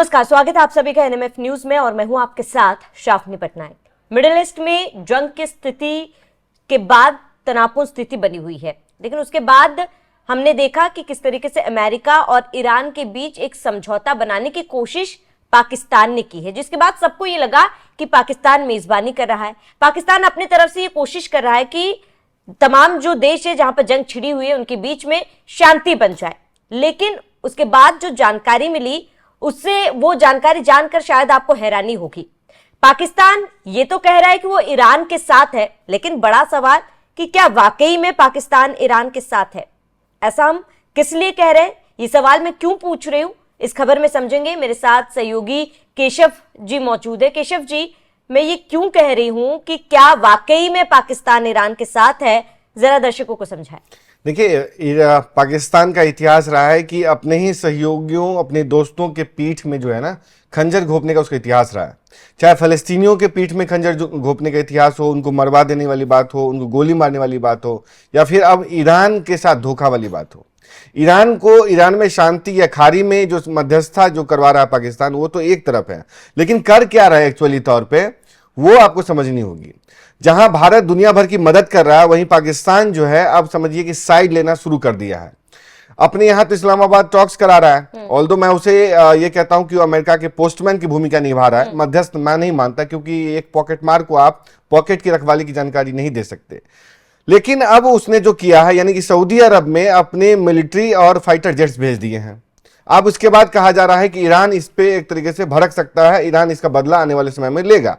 नमस्कार, स्वागत है आप सभी का एनएमएफ न्यूज में और मैं हूं आपके साथ शाफनी पटनायक। मिडिल ईस्ट में जंग की स्थिति के बाद तनावपूर्ण स्थिति बनी हुई है, लेकिन उसके बाद हमने देखा कि किस तरीके से अमेरिका और ईरान के बीच एक समझौता बनाने की कोशिश पाकिस्तान ने की है, जिसके बाद सबको ये लगा कि पाकिस्तान मेजबानी कर रहा है। पाकिस्तान अपनी तरफ से ये कोशिश कर रहा है कि तमाम जो देश है जहां पर जंग छिड़ी हुई है उनके बीच में शांति बन जाए, लेकिन उसके बाद जो जानकारी मिली उससे वो जानकारी जानकर शायद आपको हैरानी होगी। पाकिस्तान ये तो कह रहा है कि वो ईरान के साथ है, लेकिन बड़ा सवाल कि क्या वाकई में पाकिस्तान ईरान के साथ है? ऐसा हम किस लिए कह रहे हैं, ये सवाल मैं क्यों पूछ रही हूं, इस खबर में समझेंगे। मेरे साथ सहयोगी केशव जी मौजूद है। केशव जी, मैं ये क्यों कह रही हूं कि क्या वाकई में पाकिस्तान ईरान के साथ है, जरा दर्शकों को समझाएं। देखिए, पाकिस्तान का इतिहास रहा है कि अपने ही सहयोगियों, अपने दोस्तों के पीठ में जो है ना खंजर घोंपने का उसका इतिहास रहा है। चाहे फलस्तीनियों के पीठ में खंजर घोंपने का इतिहास हो, उनको मरवा देने वाली बात हो, उनको गोली मारने वाली बात हो, या फिर अब ईरान के साथ धोखा वाली बात हो। ईरान में शांति या खाड़ी में जो मध्यस्थता जो करवा रहा है पाकिस्तान, वो तो एक तरफ है, लेकिन कर क्या रहा है एक्चुअली तौर पे वो आपको समझनी होगी। जहां भारत दुनिया भर की मदद कर रहा है, वहीं पाकिस्तान जो है अब समझिए कि साइड लेना शुरू कर दिया है। अपने यहां तो इस्लामाबाद टॉक्स करा रहा है, ऑल्दो मैं उसे ये कहता हूं कि वो अमेरिका के पोस्टमैन की भूमिका निभा रहा है। मध्यस्थ मैं नहीं मानता, क्योंकि एक पॉकेट मार को आप पॉकेट की रखवाली की जानकारी नहीं दे सकते। लेकिन अब उसने जो किया है, यानी कि सऊदी अरब में अपने मिलिट्री और फाइटर जेट्स भेज दिए हैं। अब उसके बाद कहा जा रहा है कि ईरान इस पे एक तरीके से भड़क सकता है, ईरान इसका बदला आने वाले समय में लेगा।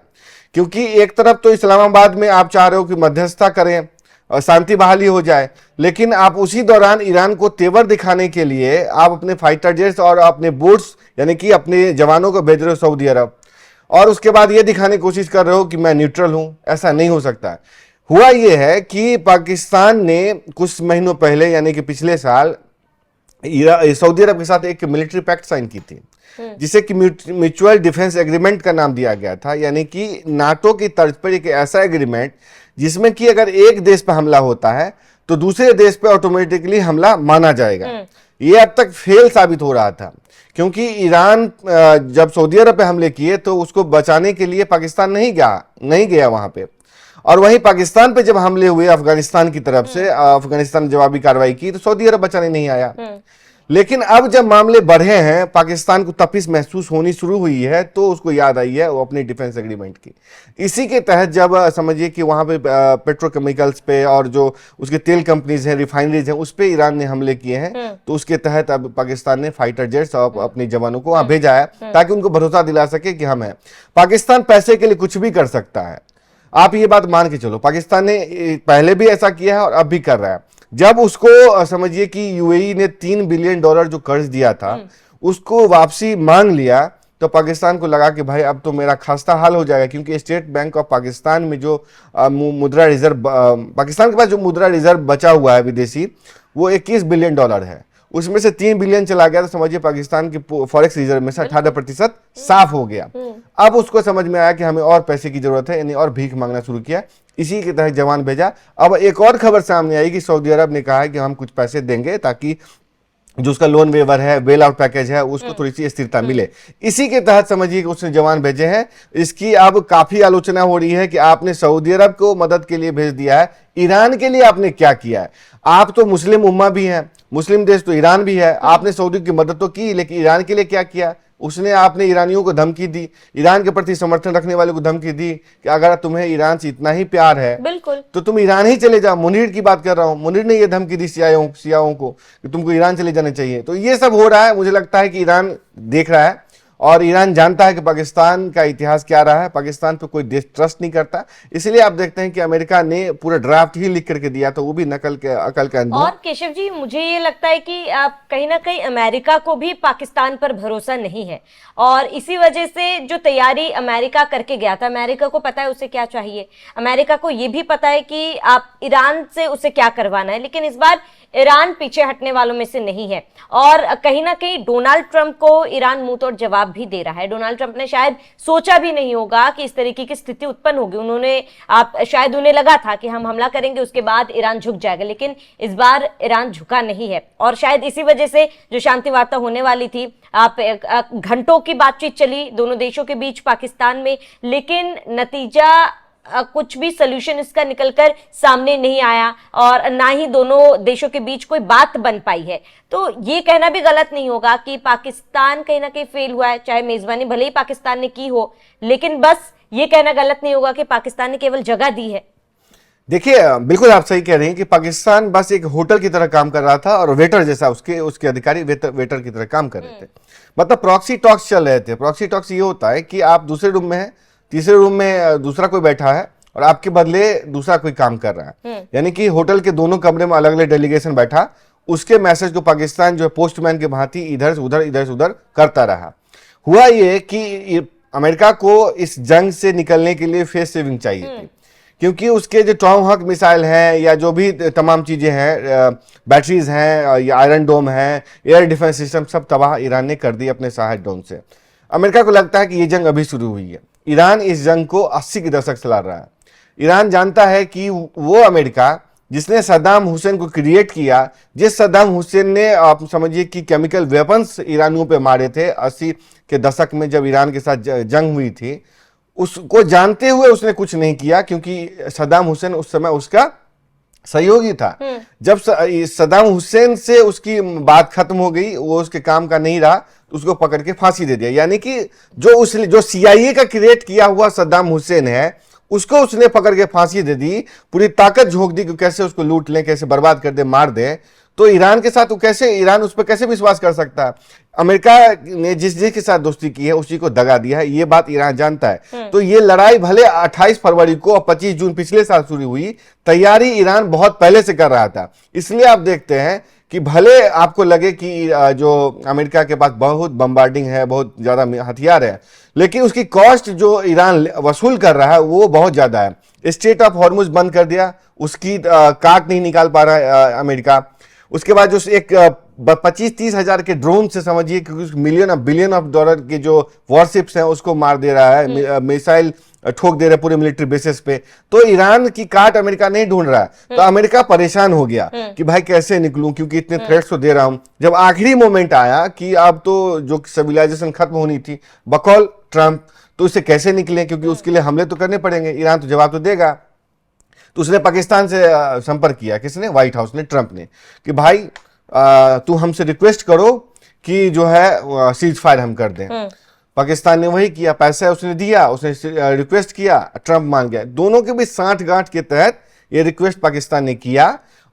क्योंकि एक तरफ तो इस्लामाबाद में आप चाह रहे हो कि मध्यस्थता करें और शांति बहाली हो जाए, लेकिन आप उसी दौरान ईरान को तेवर दिखाने के लिए आप अपने फाइटर जेट्स और अपने बोट्स यानी कि अपने जवानों को भेज रहे हो सऊदी अरब, और उसके बाद ये दिखाने की कोशिश कर रहे हो कि मैं न्यूट्रल हूं। ऐसा नहीं हो सकता। हुआ ये है कि पाकिस्तान ने कुछ महीनों पहले यानी कि पिछले साल सऊदी अरब के साथ एक मिलिट्री पैक्ट साइन की थी, जिसे कि म्यूचुअल डिफेंस एग्रीमेंट का नाम दिया गया था। यानी कि नाटो की तर्ज पर एक ऐसा एग्रीमेंट जिसमें कि अगर एक देश पर हमला होता है तो दूसरे देश पर ऑटोमेटिकली हमला माना जाएगा। ये अब तक फेल साबित हो रहा था, क्योंकि ईरान जब सऊदी अरब पे हमले किए तो उसको बचाने के लिए पाकिस्तान नहीं गया वहां पे, और वहीं पाकिस्तान पे जब हमले हुए अफगानिस्तान की तरफ से, अफगानिस्तान ने जवाबी कार्रवाई की तो सऊदी अरब बचाने नहीं आया। लेकिन अब जब मामले बढ़े हैं, पाकिस्तान को तपिश महसूस होनी शुरू हुई है, तो उसको याद आई है वो अपने डिफेंस एग्रीमेंट की। इसी के तहत जब समझिए कि वहां पे पेट्रोकेमिकल्स पे और जो उसके तेल कंपनीज हैं, रिफाइनरीज हैं, उस पे ईरान ने हमले किए हैं, तो उसके तहत अब पाकिस्तान ने फाइटर जेट्स और अपने जवानों को वहां भेजा है, ताकि उनको भरोसा दिला सके कि हम हैं। पाकिस्तान पैसे के लिए कुछ भी कर सकता है, आप ये बात मान के चलो। पाकिस्तान ने पहले भी ऐसा किया है और अब भी कर रहा है। जब उसको समझिए कि यूएई ने $3 बिलियन जो कर्ज दिया था उसको वापसी मांग लिया, तो पाकिस्तान को लगा कि भाई अब तो मेरा खास्ता हाल हो जाएगा, क्योंकि स्टेट बैंक ऑफ पाकिस्तान में जो मुद्रा रिजर्व, पाकिस्तान के पास जो मुद्रा रिजर्व बचा हुआ है विदेशी, वो $21 बिलियन है। उसमें से 3 बिलियन चला गया, तो समझिए पाकिस्तान के फॉरेक्स रिजर्व में से 18% साफ हो गया। अब उसको समझ में आया कि हमें और पैसे की जरूरत है, यानी और भीख मांगना शुरू किया। इसी के तहत जवान भेजा। अब एक और खबर सामने आई कि सऊदी अरब ने कहा है कि हम कुछ पैसे देंगे ताकि जो उसका लोन वेवर है, बेल आउट पैकेज है, उसको थोड़ी सी स्थिरता मिले। इसी के तहत समझिए कि उसने जवान भेजे हैं। इसकी अब काफी आलोचना हो रही है कि आपने सऊदी अरब को मदद के लिए भेज दिया है, ईरान के लिए आपने क्या किया है? आप तो मुस्लिम उम्मा भी हैं, मुस्लिम देश तो ईरान भी है, आपने सऊदी की मदद तो की, लेकिन ईरान के लिए क्या किया? उसने आपने ईरानियों को धमकी दी, ईरान के प्रति समर्थन रखने वाले को धमकी दी कि अगर तुम्हें ईरान से इतना ही प्यार है बिल्कुल तो तुम ईरान ही चले जाओ। मुनीर की बात कर रहा हूं, मुनीर ने यह धमकी दी सियाओं को कि तुमको ईरान चले जाना चाहिए। तो ये सब हो रहा है। मुझे लगता है कि ईरान देख रहा है और ईरान जानता है कि पाकिस्तान का इतिहास क्या रहा है। पाकिस्तान पे कोई देश ट्रस्ट नहीं करता, इसलिए आप देखते हैं कि अमेरिका ने पूरा ड्राफ्ट ही लिख करके दिया, तो वो भी अकल के अंदर। और केशव जी, मुझे ये लगता है कि कहीं ना कहीं अमेरिका को भी पाकिस्तान पर भरोसा नहीं है, और इसी वजह से जो तैयारी अमेरिका करके गया था, अमेरिका को पता है उसे क्या चाहिए, अमेरिका को ये भी पता है कि आप ईरान से उसे क्या करवाना है, लेकिन इस बार ईरान पीछे हटने वालों में से नहीं है और कहीं ना कहीं डोनाल्ड ट्रंप को ईरान मुंह तोड़ जवाब भी दे रहा है। डोनाल्ड ट्रंप ने शायद सोचा भी नहीं होगा कि इस तरीके की स्थिति उत्पन्न होगी। शायद उन्हें लगा था कि हम हमला करेंगे उसके बाद ईरान झुक जाएगा, लेकिन इस बार ईरान झुका नहीं है और शायद इसी वजह से जो शांति वार्ता होने वाली थी, घंटों की बातचीत चली दोनों देशों के बीच पाकिस्तान में, लेकिन नतीजा कुछ भी सोल्यूशन इसका निकलकर सामने नहीं आया और ना ही दोनों देशों के बीच कोई बात बन पाई है। तो ये कहना भी गलत नहीं होगा कि पाकिस्तान कहीं ना कहीं फेल हुआ है, चाहे मेजबानी भले ही पाकिस्तान ने की हो, लेकिन बस ये कहना गलत नहीं होगा कि पाकिस्तान ने केवल जगह दी है। देखिए, बिल्कुल आप सही कह रहे हैं कि पाकिस्तान बस एक होटल की तरह काम कर रहा था और वेटर जैसा उसके अधिकारी वेटर की तरह काम कर रहे थे। मतलब प्रॉक्सी टॉक्स चल रहे थे। प्रॉक्सी टॉक्स ये होता है कि आप दूसरे रूम में हैं, तीसरे रूम में दूसरा कोई बैठा है और आपके बदले दूसरा कोई काम कर रहा है। यानी कि होटल के दोनों कमरे में अलग अलग डेलीगेशन बैठा, उसके मैसेज को पाकिस्तान जो है पोस्टमैन के भांति इधर से उधर करता रहा। हुआ ये कि अमेरिका को इस जंग से निकलने के लिए फेस सेविंग चाहिए थी, क्योंकि उसके जो टॉमहॉक मिसाइल हैं या जो भी तमाम चीजें हैं, बैटरीज हैं या आयरन डोम है, एयर डिफेंस सिस्टम, सब तबाह ईरान ने कर दी अपने शाहिद ड्रोन से। अमेरिका को लगता है कि ये जंग अभी शुरू हुई है। ईरान इस जंग को 80 के दशक से लड़ रहा है। ईरान जानता है कि वो अमेरिका जिसने सद्दाम हुसैन को क्रिएट किया, जिस सद्दाम हुसैन ने आप समझिए कि केमिकल वेपन्स ईरानियों पे मारे थे 80 के दशक में जब ईरान के साथ जंग हुई थी, उसको जानते हुए उसने कुछ नहीं किया, क्योंकि सद्दाम हुसैन उस समय उसका सहयोगी था। जब सद्दाम हुसैन से उसकी बात खत्म हो गई, वो उसके काम का नहीं रहा, तो उसको पकड़ के फांसी दे दिया। यानी कि जो CIA का क्रिएट किया हुआ सद्दाम हुसैन है, उसको उसने पकड़ के फांसी दे दी, पूरी ताकत झोंक दी कि कैसे उसको लूट लें, कैसे बर्बाद कर दे, मार दे। तो ईरान के साथ ईरान उस पर कैसे विश्वास कर सकता है? अमेरिका ने जिस के साथ दोस्ती की है उसी को दगा दिया है, ये बात ईरान जानता है। तो ये लड़ाई भले 28 फरवरी को और 25 जून पिछले साल शुरू हुई, तैयारी ईरान बहुत पहले से कर रहा था। इसलिए आप देखते हैं कि भले आपको लगे कि जो अमेरिका के पास बहुत बम्बार्डिंग है, बहुत ज्यादा हथियार है, लेकिन उसकी कॉस्ट जो ईरान वसूल कर रहा है वो बहुत ज्यादा है। स्ट्रेट ऑफ हॉर्मुज बंद कर दिया, उसकी काट नहीं निकाल पा रहा है अमेरिका। उसके बाद जो एक 25-30 हजार के ड्रोन से समझिए कि बिलियन ऑफ डॉलर के जो वॉरशिप्स हैं उसको मार दे रहा है, मिसाइल ठोक दे रहा है पूरे मिलिट्री बेसिस पे। तो ईरान की काट अमेरिका नहीं ढूंढ रहा है। तो अमेरिका परेशान हो गया कि भाई कैसे निकलूं, क्योंकि इतने थ्रेट्स तो दे रहा हूं। जब आखिरी मोमेंट आया कि अब तो जो सिविलाइजेशन खत्म होनी थी बकौल ट्रंप, तो इससे कैसे निकले, क्योंकि उसके लिए हमले तो करने पड़ेंगे, ईरान तो जवाब तो देगा। तो उसने पाकिस्तान से संपर्क किया, किसने? व्हाइट हाउस ने, ट्रंप ने, कि भाई तू हमसे रिक्वेस्ट करो कि जो है सीज फायर हम कर दें। पाकिस्तान ने वही किया, पैसा उसने दिया, उसने रिक्वेस्ट किया, ट्रंप मान गया। दोनों के बीच साठगांठ के तहत ये रिक्वेस्ट पाकिस्तान ने किया।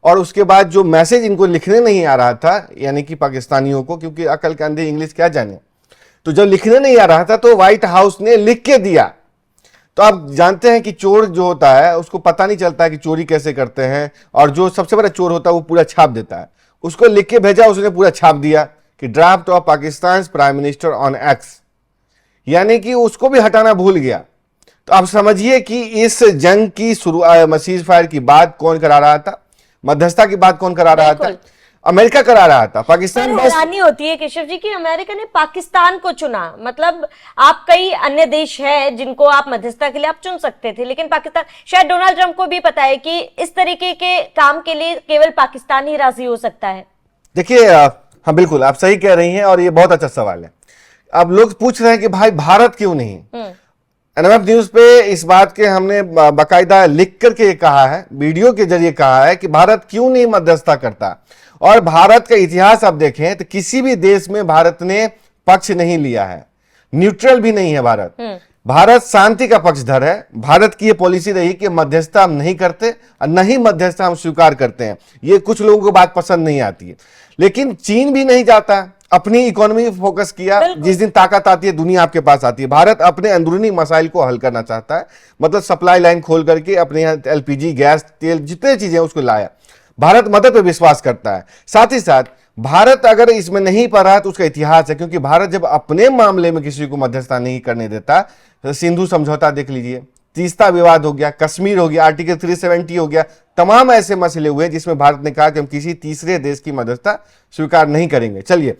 और उसके बाद जो मैसेज इनको लिखने नहीं आ रहा था, यानी कि पाकिस्तानियों को, क्योंकि अकल के अंधे इंग्लिश क्या जाने, तो जब लिखने नहीं आ रहा था तो व्हाइट हाउस ने लिख के दिया। तो आप जानते हैं कि चोर जो होता है उसको पता नहीं चलता है कि चोरी कैसे करते हैं, और जो सबसे बड़ा चोर होता है वो पूरा छाप देता है। उसको लिख के भेजा, उसने पूरा छाप दिया कि draft of Pakistan prime minister on x, यानी कि उसको भी हटाना भूल गया। तो आप समझिए कि इस जंग की सीज फायर की बात कौन करा रहा था, मध्यस्थता की बात कौन करा रहा था? अमेरिका करा रहा था। पाकिस्तान बस हैरानी होती है केशव जी कि अमेरिका ने पाकिस्तान को चुना। मतलब आप कई अन्य देश हैं जिनको आप मध्यस्थता के लिए आप चुन सकते थे, लेकिन पाकिस्तान, शायद डोनाल्ड ट्रंप को भी पता है कि इस तरीके के काम के लिए केवल पाकिस्तान ही राजी हो सकता है। देखिए, हाँ बिल्कुल आप सही कह रही हैं और ये बहुत अच्छा सवाल है। अब लोग पूछ रहे हैं कि भाई भारत क्यों नहीं? NMF न्यूज पे इस बात के हमने बाकायदा लिख करके कहा है, वीडियो के जरिए कहा है कि भारत क्यों नहीं मध्यस्थता करता। और भारत का इतिहास आप देखें तो किसी भी देश में भारत ने पक्ष नहीं लिया है, न्यूट्रल भी नहीं है भारत। भारत शांति का पक्षधर है। भारत की ये पॉलिसी रही कि मध्यस्थता हम नहीं करते और नहीं मध्यस्थता हम स्वीकार करते हैं। ये कुछ लोगों को बात पसंद नहीं आती है, लेकिन चीन भी नहीं जाता, अपनी इकोनॉमी फोकस किया। जिस दिन ताकत आती है दुनिया आपके पास आती है। भारत अपने अंदरूनी मसाइल को हल करना चाहता है, मतलब सप्लाई लाइन खोल करके अपने यहाँ LPG, गैस, तेल, जितने चीजें उसको लाया। भारत मदद पे विश्वास करता है। साथ ही साथ भारत अगर इसमें नहीं पड़ रहा तो उसका इतिहास है, क्योंकि भारत जब अपने मामले में किसी को मध्यस्थता नहीं करने देता, तो सिंधु समझौता देख लीजिए, तीस्ता विवाद हो गया, कश्मीर हो गया, आर्टिकल 370 हो गया, तमाम ऐसे मसले हुए जिसमें भारत ने कहा कि हम किसी तीसरे देश की मध्यस्थता स्वीकार नहीं करेंगे। चलिए,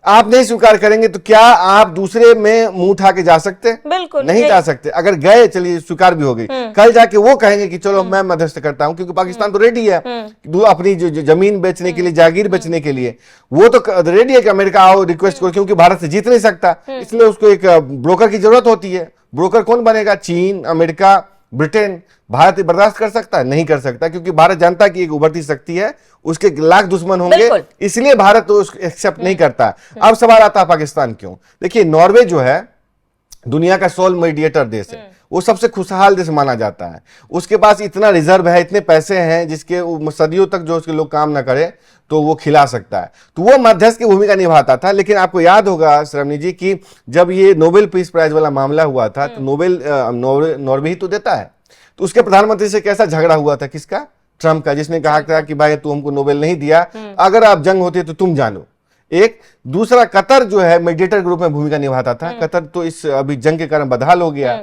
आप नहीं स्वीकार करेंगे तो क्या आप दूसरे में मुंह उठा के जा सकते? बिल्कुल नहीं जा सकते। अगर गए, चलिए स्वीकार भी हो गई, कल जाके वो कहेंगे कि चलो मैं मध्यस्थ करता हूं, क्योंकि पाकिस्तान तो रेडी है अपनी जो जमीन बेचने के लिए, जागीर बेचने के लिए, वो तो रेडी है कि अमेरिका आओ रिक्वेस्ट करो, क्योंकि भारत से जीत नहीं सकता, इसलिए उसको एक ब्रोकर की जरूरत होती है। ब्रोकर कौन बनेगा? चीन, अमेरिका, ब्रिटेन। भारत बर्दाश्त कर सकता है? नहीं कर सकता, क्योंकि भारत जानता है कि एक उभरती शक्ति है, उसके लाख दुश्मन होंगे, इसलिए भारत तो उसको एक्सेप्ट नहीं करता। अब सवाल आता है पाकिस्तान क्यों? देखिए, नॉर्वे जो है दुनिया का सोल मीडिएटर देश है, वो सबसे खुशहाल देश माना जाता है, उसके पास इतना रिजर्व है, इतने पैसे हैं जिसके सदियों तक जो उसके लोग काम ना करे तो वो खिला सकता है, तो वो मध्यस्थ की भूमिका निभाता था। लेकिन आपको याद होगा श्रवणी जी की जब ये नोबेल पीस प्राइज वाला मामला हुआ था तो नॉर्वे ही तो देता है, तो उसके प्रधानमंत्री से कैसा झगड़ा हुआ था? किसका? ट्रंप का, जिसने कहा था कि भाई तू हमको नोबेल नहीं दिया, अगर आप जंग होती तो तुम जानो। एक दूसरा, कतर जो है मीडिएटर ग्रुप में भूमिका निभाता था। कतर तो इस अभी जंग के कारण बदहाल हो गया,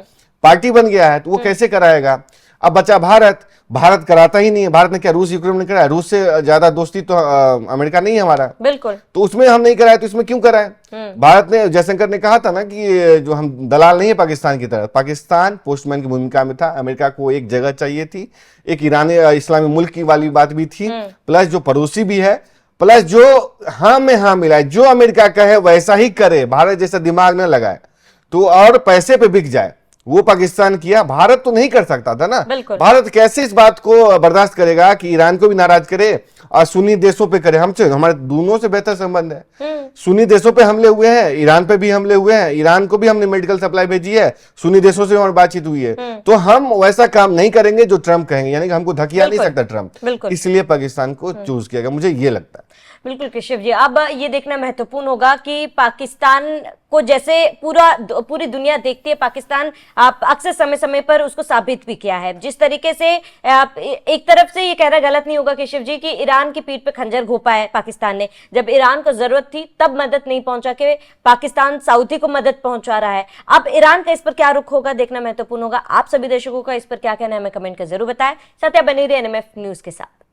पार्टी बन गया है, तो वो कैसे कराएगा? अब बचा भारत, भारत कराता ही नहीं है। भारत ने क्या रूस यूक्रेन में कराया? रूस से ज्यादा दोस्ती तो अमेरिका नहीं है हमारा, बिल्कुल, तो उसमें हम नहीं कराए, तो इसमें क्यों कराए? भारत ने, जयशंकर ने कहा था ना कि जो हम दलाल नहीं है पाकिस्तान की तरह, पाकिस्तान पोस्टमैन की भूमिका में था, अमेरिका को एक जगह चाहिए थी, एक ईरानी इस्लामी मुल्क की वाली बात भी थी, प्लस जो पड़ोसी भी है, प्लस जो हाँ में हाँ मिलाए, जो अमेरिका कहे वैसा ही करे, भारत जैसा दिमाग न लगाए तो और पैसे पे बिक जाए, वो पाकिस्तान किया। भारत तो नहीं कर सकता था ना। भारत कैसे इस बात को बर्दाश्त करेगा कि ईरान को भी नाराज करे और सुन्नी देशों पे करे? हमसे, हमारे दोनों से बेहतर संबंध है। सुन्नी देशों पे हमले हुए हैं, ईरान पे भी हमले हुए हैं, ईरान को भी हमने मेडिकल सप्लाई भेजी है, सुन्नी देशों से हमारी बातचीत हुई है, तो हम वैसा काम नहीं करेंगे जो ट्रंप कहेंगे, यानी कि हमको धकिया नहीं सकता ट्रंप, इसलिए पाकिस्तान को चूज किया गया, मुझे ये लगता है। बिल्कुल केशव जी, अब ये देखना महत्वपूर्ण होगा कि पाकिस्तान को जैसे पूरी दुनिया देखती है, पाकिस्तान आप अक्सर समय समय पर उसको साबित भी किया है। जिस तरीके से एक तरफ से ये कहना गलत नहीं होगा केशव जी कि ईरान की पीठ पे खंजर घोंपा है पाकिस्तान ने, जब ईरान को जरूरत थी तब मदद नहीं पहुंचा के पाकिस्तान सऊदी को मदद पहुंचा रहा है। अब ईरान का इस पर क्या रुख होगा देखना महत्वपूर्ण होगा। आप सभी दर्शकों का इस पर क्या कहना है हमें कमेंट कर जरूर बताएं। सत्या बनी रही एनएमएफ न्यूज के साथ।